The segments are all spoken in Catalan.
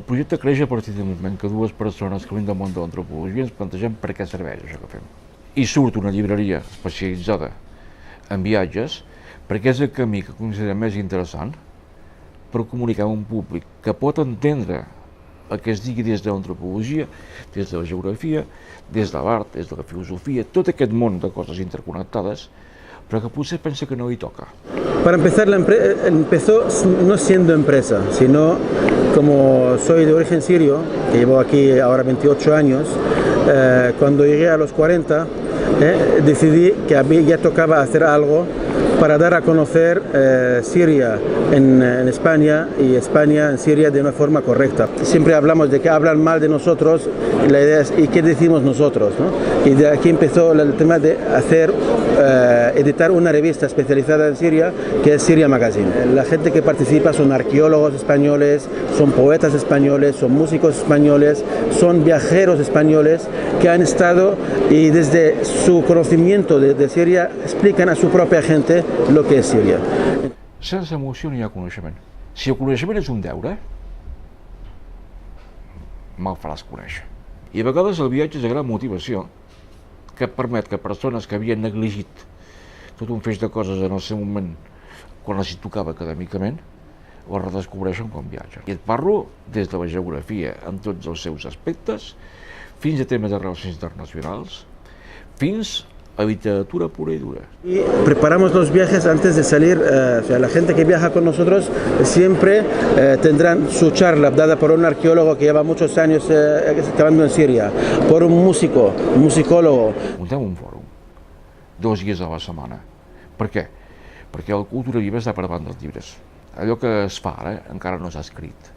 projecte creix a partir del moment que dues persones que venen del món de l'antropologia ens plantegem per què serveix això que fem. I surt una llibreria especialitzada en viatges perquè és el camí que considerem més interessant per comunicar amb un públic que pot entendre el que es digui des de l'antropologia, des de la geografia, des de l'art, des de la filosofia, tot aquest món de coses interconnectades, pero que potser pensa que no le toca. Para empezar, empezó no siendo empresa, sino como soy de origen sirio, que llevo aquí ahora 28 años, cuando llegué a los 40, decidí que ya tocaba hacer algo para dar a conocer Siria en España y España en Siria de una forma correcta. Siempre hablamos de que hablan mal de nosotros y la idea es ¿y qué decimos nosotros? ¿No? Y de aquí empezó el tema de hacer, editar una revista especializada en Siria que es Siria Magazine. La gente que participa son arqueólogos españoles, son poetas españoles, son músicos españoles, son viajeros españoles que han estado y desde su conocimiento de Siria explican a su propia gente lo que és Síria. Sense emoció no hi ha coneixement. Si el coneixement és un deure, me'l faràs conèixer. I a vegades el viatge és la gran motivació que permet que persones que havien negligit tot un feix de coses en el seu moment, quan els hi tocava acadèmicament, ho redescobreixen quan viatgen. I et parlo des de la geografia en tots els seus aspectes, fins a temes de relacions internacionals, fins a literatura pura y dura. Y preparamos los viajes antes de salir, o sea, la gente que viaja con nosotros siempre tendrán su charla dada por un arqueólogo que lleva muchos años excavando en Siria, por un músico, un musicólogo. Muntem un fòrum, 2 dies a la setmana. Per què? Perquè la cultura viva està per davant dels llibres. Allò que es fa ara encara no s'ha escrit.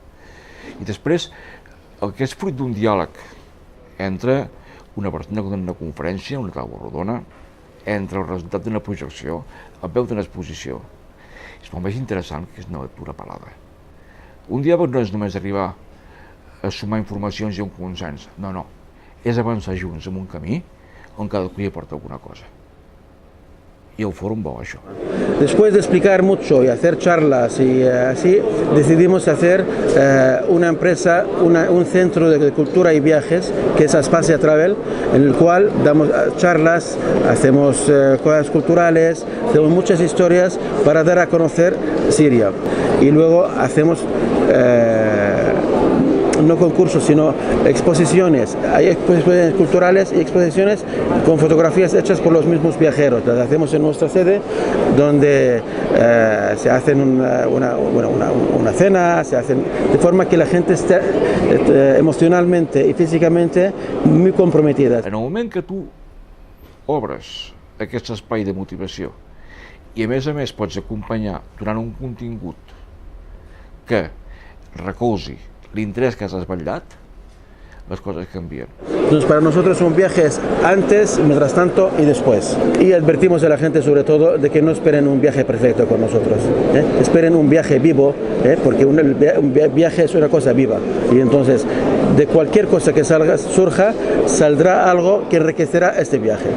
I després, el que és fruit d'un diàleg entre una persona que dona una conferència, una taula rodona, entre el resultat d'una projecció, el peu d'una exposició. És molt més interessant que és una lectura parlada. Un diàleg no és només arribar a sumar informacions i un consens, no. És avançar junts en un camí on cadascú hi aporta alguna cosa. Y el foro va això. Después de explicar mucho y hacer charlas y así, decidimos hacer una empresa, un centro de cultura y viajes, que es Aspasia Travel, en el cual damos charlas, hacemos cosas culturales, hacemos muchas historias para dar a conocer Siria. Y luego hacemos no concursos, sino exposiciones. Hay exposiciones culturales y exposiciones con fotografías hechas por los mismos viajeros. Las hacemos en nuestra sede, donde se hacen una cena, se hacen de forma que la gente esté emocionalmente y físicamente muy comprometida. En el moment que tu obres aquest espai de motivació i a més pots acompanyar donant un contingut que recolzi l'interés que has espatllat, las cosas cambian. Entonces, para nosotros son viajes antes, mientras tanto y después. Y advertimos a la gente sobre todo de que no esperen un viaje perfecto con nosotros. Esperen un viaje vivo, porque un viaje es una cosa viva. Y entonces, de cualquier cosa que surja, saldrá algo que enriquecerá este viaje.